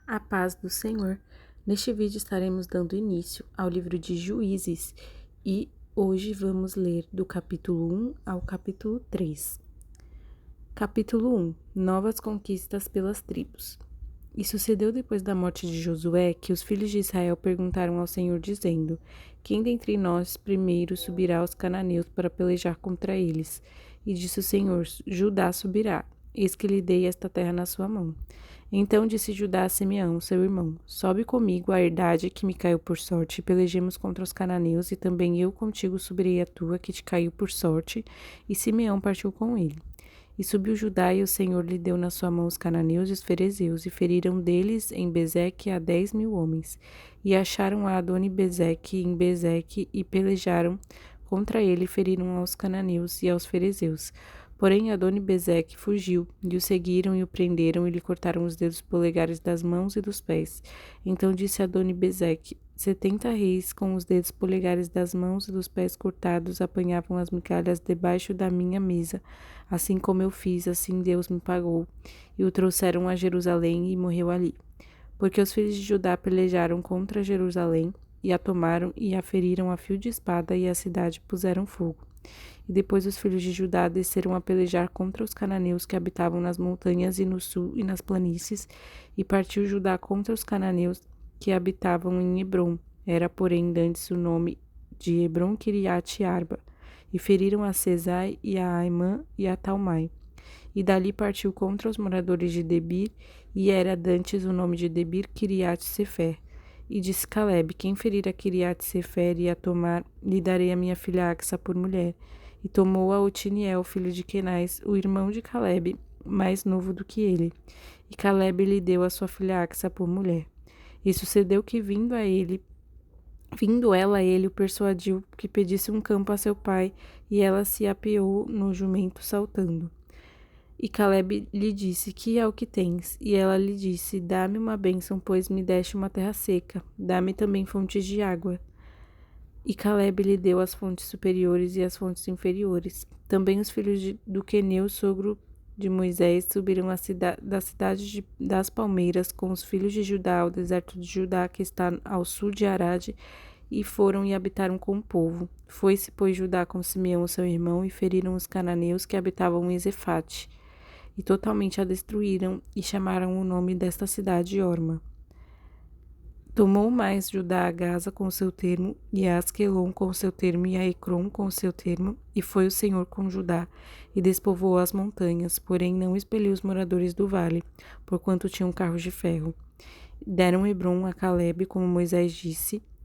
A paz do Senhor. Neste vídeo estaremos dando início ao livro de Juízes e hoje vamos ler do capítulo 1 ao capítulo 3. Capítulo 1. Novas conquistas pelas tribos. E sucedeu depois da morte de Josué que os filhos de Israel perguntaram ao Senhor dizendo: Quem dentre nós primeiro subirá aos cananeus para pelejar contra eles? E disse o Senhor: Judá subirá, eis que lhe dei esta terra na sua mão. Então disse Judá a Simeão, seu irmão: Sobe comigo a herdade que me caiu por sorte, e pelejemos contra os cananeus, e também eu contigo subirei a tua que te caiu por sorte. E Simeão partiu com ele. E subiu Judá, e o Senhor lhe deu na sua mão os cananeus e os ferezeus, e feriram deles em Bezeque a 10.000 homens. E acharam a Adoni-Bezeque em Bezeque, e pelejaram contra ele, e feriram aos cananeus e aos ferezeus. Porém Adoni-Bezeque fugiu, e o seguiram e o prenderam, e lhe cortaram os dedos polegares das mãos e dos pés. Então disse Adoni-Bezeque: 70 reis com os dedos polegares das mãos e dos pés cortados apanhavam as migalhas debaixo da minha mesa. Assim como eu fiz, assim Deus me pagou. E o trouxeram a Jerusalém e morreu ali. Porque os filhos de Judá pelejaram contra Jerusalém, e a tomaram e a feriram a fio de espada, e a cidade puseram fogo. E depois os filhos de Judá desceram a pelejar contra os cananeus que habitavam nas montanhas e no sul e nas planícies, e partiu Judá contra os cananeus que habitavam em Hebrom. Era, porém, dantes o nome de Hebrom Kiriat Arba. E feriram a Sesai e a Aimã e a Talmai. E dali partiu contra os moradores de Debir, e era dantes o nome de Debir Kiriat Sefer. E disse Caleb: Quem ferir a Kiriat Sefer e a tomar, lhe darei a minha filha Axa por mulher. E tomou a Otiniel, filho de Kenaz, o irmão de Caleb, mais novo do que ele. E Caleb lhe deu a sua filha Axa por mulher. E sucedeu que, vindo ela a ele, o persuadiu que pedisse um campo a seu pai, e ela se apeou no jumento saltando. E Caleb lhe disse: Que é o que tens? E ela lhe disse: Dá-me uma bênção, pois me deste uma terra seca. Dá-me também fontes de água. E Caleb lhe deu as fontes superiores e as fontes inferiores. Também os filhos do Queneu, sogro de Moisés, subiram da cidade das palmeiras com os filhos de Judá ao deserto de Judá, que está ao sul de Arade, e foram e habitaram com o povo. Foi-se, pois, Judá com Simeão, seu irmão, e feriram os cananeus que habitavam em Zefate, e totalmente a destruíram, e chamaram o nome desta cidade Orma. Tomou mais Judá a Gaza com o seu termo, e a Asquelon com o seu termo, e a Ecrom com o seu termo, e foi o Senhor com Judá, e despovoou as montanhas, porém não expeliu os moradores do vale, porquanto tinham carros de ferro. Deram Hebrom a Caleb, como Moisés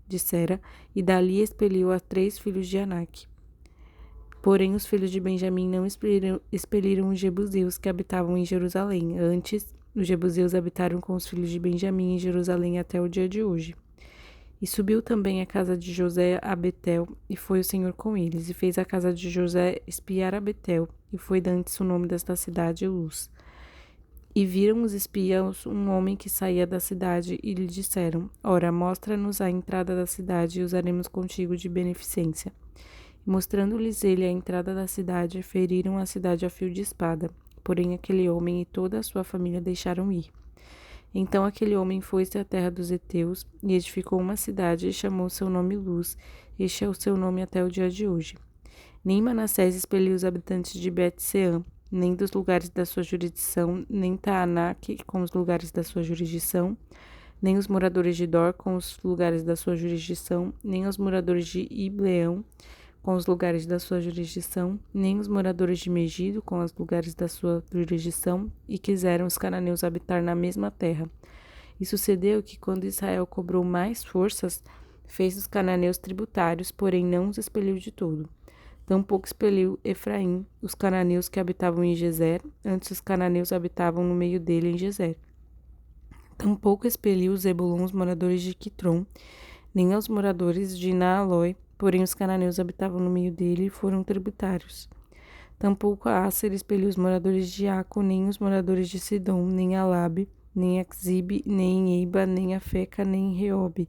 dissera, e dali expeliu a 3 filhos de Anak. Porém os filhos de Benjamim não expeliram os jebuseus que habitavam em Jerusalém. Antes, os jebuseus habitaram com os filhos de Benjamim em Jerusalém até o dia de hoje. E subiu também a casa de José a Betel, e foi o Senhor com eles, e fez a casa de José espiar a Betel, e foi dantes o nome desta cidade Luz. E viram os espias um homem que saía da cidade, e lhe disseram: Ora, mostra-nos a entrada da cidade, e usaremos contigo de beneficência. E mostrando-lhes ele a entrada da cidade, feriram a cidade a fio de espada. Porém aquele homem e toda a sua família deixaram ir. Então aquele homem foi-se à terra dos heteus, e edificou uma cidade, e chamou seu nome Luz. Este é o seu nome até o dia de hoje. Nem Manassés expeliu os habitantes de Bet-Seã, nem dos lugares da sua jurisdição, nem Taanac com os lugares da sua jurisdição, nem os moradores de Dor com os lugares da sua jurisdição, nem os moradores de Ibleão com os lugares da sua jurisdição, nem os moradores de Megido com os lugares da sua jurisdição, e quiseram os cananeus habitar na mesma terra. E sucedeu que, quando Israel cobrou mais forças, fez os cananeus tributários, porém não os expeliu de todo. Tampouco expeliu Efraim, os cananeus que habitavam em Gezer, antes os cananeus habitavam no meio dele em Gezer. Tampouco expeliu Zebulon, os moradores de Quitron, nem aos moradores de Naaloi, porém os cananeus habitavam no meio dele e foram tributários. Tampouco a Asser expeliu os moradores de Aco, nem os moradores de Sidom, nem a Labe, nem a Zibe, nem Eiba, nem a Feca, nem Reobe.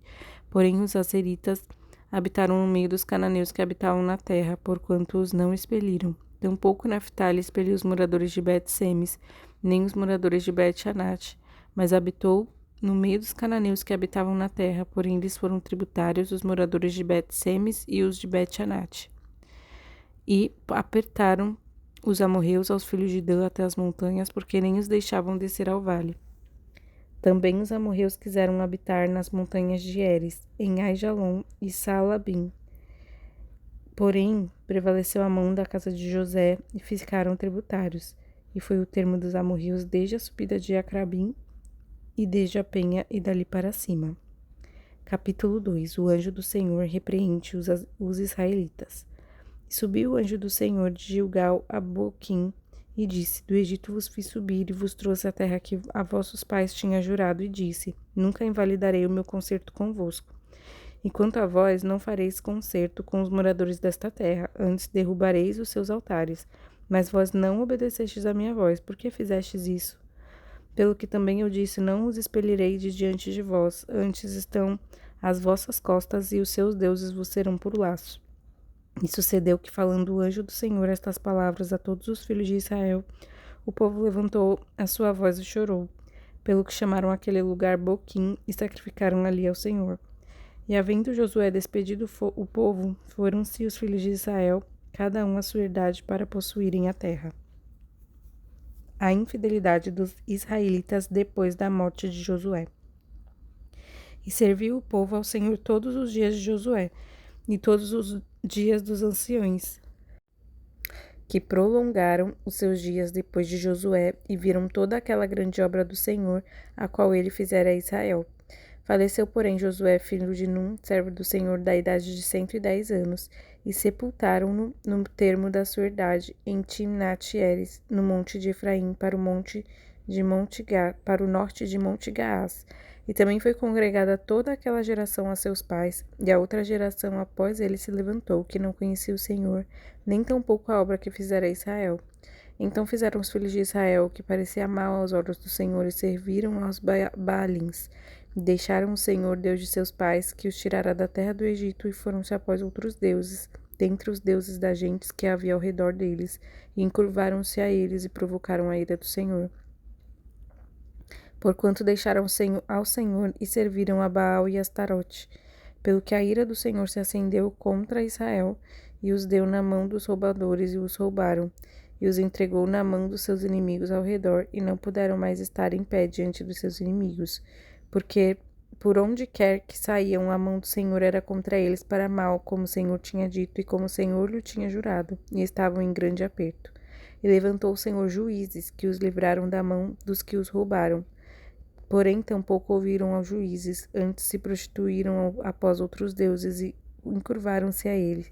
Porém os asseritas habitaram no meio dos cananeus que habitavam na terra, porquanto os não expeliram. Tampouco Naphtali expeliu os moradores de Bet-Semes, nem os moradores de Bet-Anat, mas habitou no meio dos cananeus que habitavam na terra, porém eles foram tributários os moradores de Bet-Semes e os de Bet-Anate. E apertaram os amorreus aos filhos de Dan até as montanhas, porque nem os deixavam descer ao vale. Também os amorreus quiseram habitar nas montanhas de Eres, em Aijalon e Saalabim. Porém, prevaleceu a mão da casa de José e ficaram tributários. E foi o termo dos amorreus desde a subida de Acrabim e desde a penha e dali para cima. Capítulo 2. O anjo do Senhor repreende os israelitas. E subiu o anjo do Senhor de Gilgal a Boquim e disse: Do Egito vos fiz subir e vos trouxe a terra que a vossos pais tinha jurado, e disse: Nunca invalidarei o meu concerto convosco. E quanto a vós, não fareis concerto com os moradores desta terra, antes derrubareis os seus altares. Mas vós não obedecestes à minha voz. Por que fizestes isso? Pelo que também eu disse: Não os expelirei de diante de vós, antes estão às vossas costas, e os seus deuses vos serão por laço. E sucedeu que, falando o anjo do Senhor estas palavras a todos os filhos de Israel, o povo levantou a sua voz e chorou, pelo que chamaram aquele lugar Boquim e sacrificaram ali ao Senhor. E havendo Josué despedido o povo, foram-se os filhos de Israel, cada um a sua herdade, para possuírem a terra. A infidelidade dos israelitas depois da morte de Josué. E serviu o povo ao Senhor todos os dias de Josué, e todos os dias dos anciões, que prolongaram os seus dias depois de Josué, e viram toda aquela grande obra do Senhor, a qual ele fizera a Israel. Faleceu, porém, Josué, filho de Num, servo do Senhor, da idade de 110 anos, e sepultaram-no no termo da sua herdade, em Timnat-Heres, no monte de Efraim, para o norte de Monte Gaás. E também foi congregada toda aquela geração a seus pais, e a outra geração após ele se levantou, que não conhecia o Senhor, nem tampouco a obra que fizera a Israel. Então fizeram os filhos de Israel o que parecia mal aos olhos do Senhor, e serviram aos Baalins. Deixaram o Senhor, Deus de seus pais, que os tirara da terra do Egito, e foram-se após outros deuses, dentre os deuses das gentes que havia ao redor deles, e encurvaram-se a eles e provocaram a ira do Senhor. Porquanto deixaram ao Senhor e serviram a Baal e Astarote, pelo que a ira do Senhor se acendeu contra Israel, e os deu na mão dos roubadores, e os roubaram, e os entregou na mão dos seus inimigos ao redor, e não puderam mais estar em pé diante dos seus inimigos, porque por onde quer que saíam, a mão do Senhor era contra eles para mal, como o Senhor tinha dito e como o Senhor lhe tinha jurado, e estavam em grande aperto. E levantou o Senhor juízes, que os livraram da mão dos que os roubaram. Porém, tampouco ouviram aos juízes, antes se prostituíram após outros deuses e encurvaram-se a ele.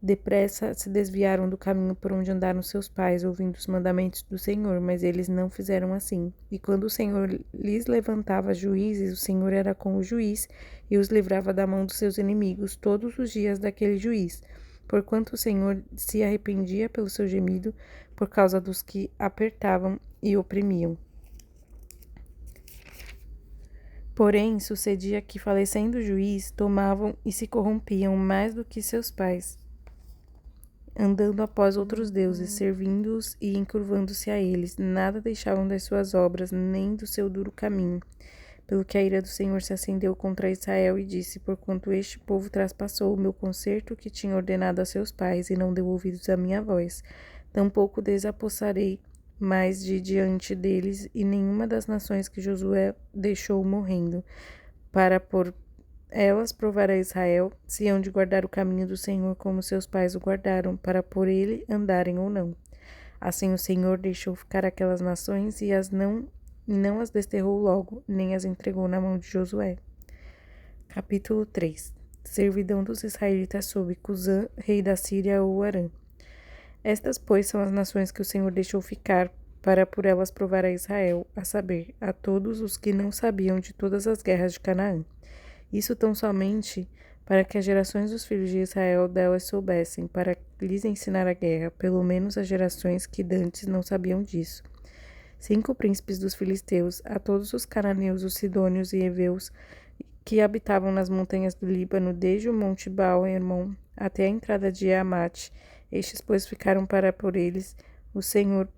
Depressa se desviaram do caminho por onde andaram seus pais, ouvindo os mandamentos do Senhor, mas eles não fizeram assim. E quando o Senhor lhes levantava juízes, o Senhor era com o juiz e os livrava da mão dos seus inimigos todos os dias daquele juiz. Porquanto o Senhor se arrependia pelo seu gemido, por causa dos que apertavam e oprimiam. Porém, sucedia que, falecendo o juiz, tomavam e se corrompiam mais do que seus pais, andando após outros deuses, servindo-os e encurvando-se a eles, nada deixavam das suas obras, nem do seu duro caminho. Pelo que a ira do Senhor se acendeu contra Israel e disse: Porquanto este povo traspassou o meu concerto que tinha ordenado a seus pais, e não deu ouvidos à minha voz, tampouco desapossarei mais de diante deles, e nenhuma das nações que Josué deixou morrendo, para por elas provar a Israel se hão de guardar o caminho do Senhor como seus pais o guardaram, para por ele andarem ou não. Assim o Senhor deixou ficar aquelas nações e não as desterrou logo, nem as entregou na mão de Josué. Capítulo 3. Servidão dos israelitas sob Cusã, rei da Síria ou Arã. Estas, pois, são as nações que o Senhor deixou ficar, para por elas provar a Israel, a saber, a todos os que não sabiam de todas as guerras de Canaã. Isso tão somente para que as gerações dos filhos de Israel delas soubessem, para lhes ensinar a guerra, pelo menos as gerações que dantes não sabiam disso. 5 príncipes dos filisteus, a todos os cananeus, os sidônios e heveus, que habitavam nas montanhas do Líbano, desde o monte Baal-Hermon até a entrada de Amate. Estes, pois, ficaram para por eles o Senhor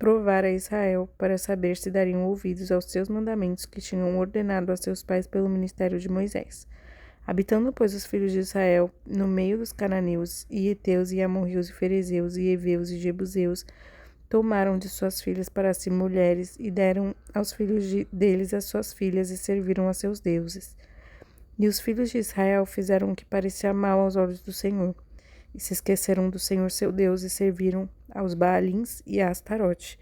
provar a Israel para saber se dariam ouvidos aos seus mandamentos que tinham ordenado a seus pais pelo ministério de Moisés. Habitando, pois, os filhos de Israel no meio dos cananeus, e heteus, e amorreus, e ferezeus, e heveus, e jebuseus, tomaram de suas filhas para si mulheres, e deram aos filhos deles as suas filhas, e serviram a seus deuses. E os filhos de Israel fizeram o que parecia mal aos olhos do Senhor, e se esqueceram do Senhor seu Deus, e serviram aos Baalins e a Astarote.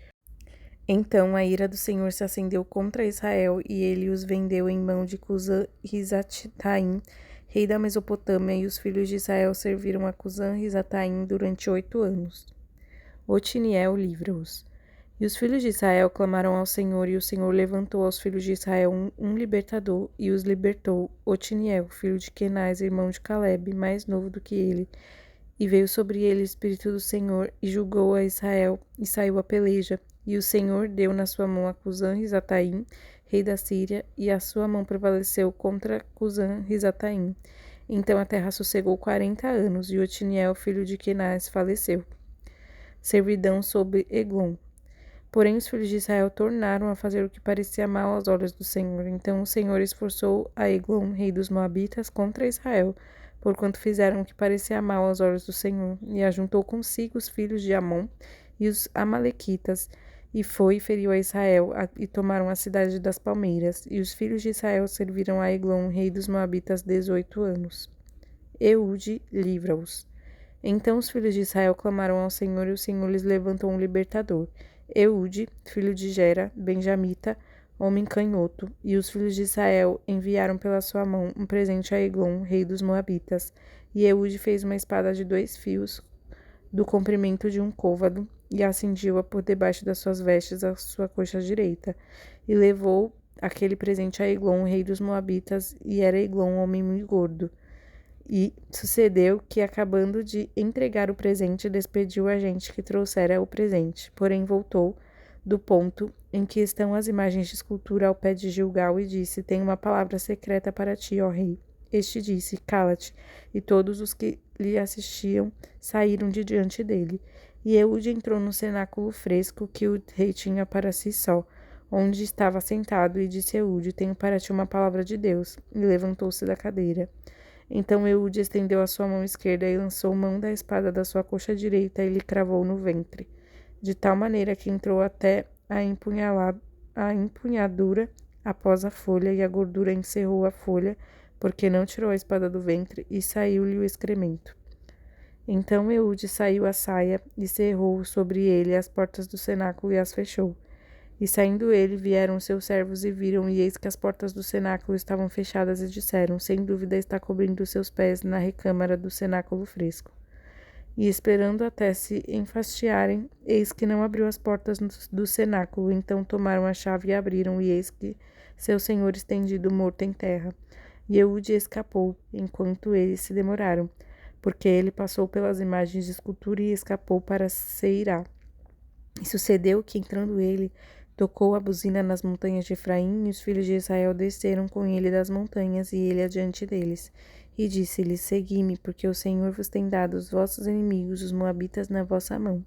Então a ira do Senhor se acendeu contra Israel, e ele os vendeu em mão de Cusã-Risataim, rei da Mesopotâmia, e os filhos de Israel serviram a Cusã-Risataim durante 8 anos. Otiniel livra-os. E os filhos de Israel clamaram ao Senhor, e o Senhor levantou aos filhos de Israel um libertador, e os libertou, Otiniel, filho de Kenaz, irmão de Caleb, mais novo do que ele. E veio sobre ele o Espírito do Senhor, e julgou a Israel, e saiu a peleja. E o Senhor deu na sua mão a Cusã-Risataim, rei da Síria, e a sua mão prevaleceu contra Cusã-Risataim. Então a terra sossegou 40 anos, e Otiniel, filho de Kenaz, faleceu. Servidão sobre Eglon. Porém, os filhos de Israel tornaram a fazer o que parecia mal aos olhos do Senhor. Então o Senhor esforçou a Eglon, rei dos Moabitas, contra Israel, porquanto fizeram o que parecia mal aos olhos do Senhor, e ajuntou consigo os filhos de Amon e os Amalequitas, e foi e feriu a Israel, e tomaram a cidade das palmeiras, e os filhos de Israel serviram a Eglon, rei dos Moabitas, 18 anos. Eude livra-os. Então os filhos de Israel clamaram ao Senhor, e o Senhor lhes levantou um libertador, Eude, filho de Gera, benjamita, homem canhoto, e os filhos de Israel enviaram pela sua mão um presente a Eglon, rei dos Moabitas. E Eude fez uma espada de 2 fios, do comprimento de um côvado, e acingiu-a por debaixo das suas vestes à sua coxa direita. E levou aquele presente a Eglon, rei dos Moabitas, e era Eglon homem muito gordo. E sucedeu que, acabando de entregar o presente, despediu a gente que trouxera o presente. Porém voltou do ponto em que estão as imagens de escultura ao pé de Gilgal e disse: Tenho uma palavra secreta para ti, ó rei. Este disse: Cala-te. E todos os que lhe assistiam saíram de diante dele. E Eude entrou no cenáculo fresco que o rei tinha para si só, onde estava sentado, e disse a Eude: Tenho para ti uma palavra de Deus. E levantou-se da cadeira. Então Eude estendeu a sua mão esquerda e lançou mão da espada da sua coxa direita e lhe cravou no ventre, de tal maneira que entrou até a empunhadura após a folha, e a gordura encerrou a folha, porque não tirou a espada do ventre, e saiu-lhe o excremento. Então Eude saiu a saia e cerrou sobre ele as portas do cenáculo e as fechou. E saindo ele, vieram seus servos e viram, e eis que as portas do cenáculo estavam fechadas, e disseram: Sem dúvida está cobrindo seus pés na recâmara do cenáculo fresco. E esperando até se enfastiarem, eis que não abriu as portas do cenáculo. Então tomaram a chave e abriram, e eis que seu senhor estendido morto em terra. E Eude escapou, enquanto eles se demoraram, porque ele passou pelas imagens de escultura e escapou para Seirá. E sucedeu que, entrando ele, tocou a buzina nas montanhas de Efraim, e os filhos de Israel desceram com ele das montanhas, e ele adiante deles. E disse-lhes: Segui-me, porque o Senhor vos tem dado os vossos inimigos, os moabitas, na vossa mão.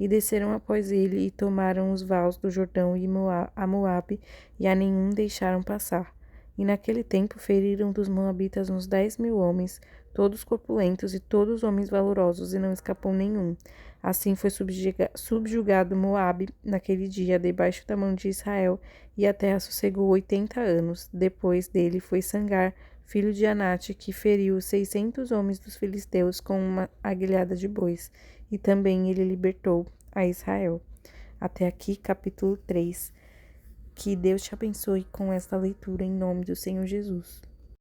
E desceram após ele, e tomaram os vales do Jordão e a Moabe, e a nenhum deixaram passar. E naquele tempo feriram dos moabitas uns 10.000 homens, todos corpulentos e todos homens valorosos, e não escapou nenhum. Assim foi subjugado Moabe naquele dia, debaixo da mão de Israel, e a terra sossegou 80 anos. Depois dele foi Sangar, filho de Anate, que feriu 600 homens dos filisteus com uma aguilhada de bois, e também ele libertou a Israel. Até aqui, capítulo 3. Que Deus te abençoe com esta leitura em nome do Senhor Jesus.